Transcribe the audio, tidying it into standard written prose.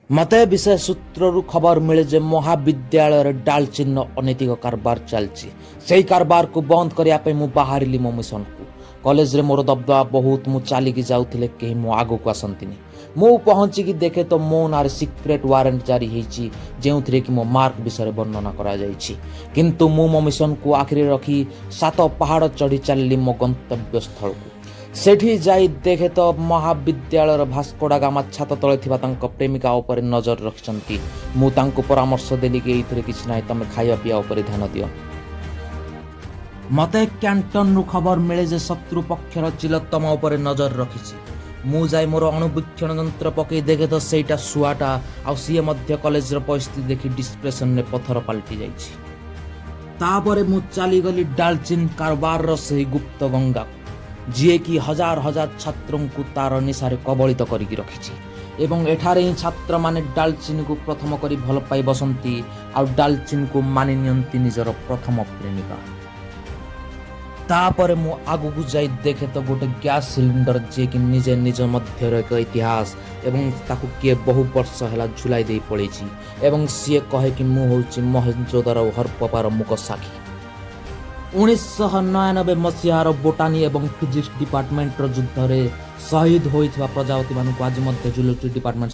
मते विषय सूत्रରୁ खबर मिले जे महाविद्यालय डालचिन अनैतिक कारबार चलछि सेही कारबार को बंद करिया पे मु बाहरिली मो मिशन को कॉलेज रे मोर दबदबा बहुत मु चाली की जाउथिले केही मो आगो को आसंतिनी मु पहुंची की देखे तो मो नार सिक्रेट वारंट जारी हेछि जेउथिरे कि मो मार्क विषय वर्णना करा जाइछि किंतु मु मो मिशन को आखिरी रखी सात पहाड़ चढ़ी चलली मो गंतव्य स्थल को सेठी जाई देखे तो महाविद्यालय भास्कोड़ा गामा छात तले थिबा तांको प्रेमिका ऊपर नजर रखिसंती मु तांको परामर्श देली कि एथिरे किछ नाही तमे खाइया पिया ऊपर ध्यान दियो मते कैंटन रु खबर मिले जे शत्रु पक्षर चिलतम ऊपर नजर रखिछि मु जाई मोर अणुवीक्षण यंत्र पके देखे तो सेटा सुआटा आ सीए मध्य कॉलेज रो परिस्थिति देखि डिस्प्रेशन ने पत्थर पलटि जाइछि तापरे मु चाली गली डालचिन कारबार रो सही गुप्त गंगा जी कि हजार हजार छात्रों को तार निशारे कबलित करिकी रखिछि एवं एठारे ही छात्र माने डालचिन को प्रथम करी भल पाई बसंती आ डालचिन को मानि नियंती निजर प्रथम प्रेमिका तापरे मु आगु को जाई देखे तो गोटे गैस सिलिंडर जे कि निजे निज मध्य एक इतिहास एवं ताकु के बहु वर्ष हला झुलाई दे पड़ेछि एवं सीए कहे कि मु होछि महेंद्रधर हरप्पार मुख साखी 1999 मसीहार बोटानी एवं फिजिक्स डिपार्टमेंट युद्ध रे शहीद होइथिबा प्रजापति मानक आज मध्य जुलॉजी डिपार्टमेंट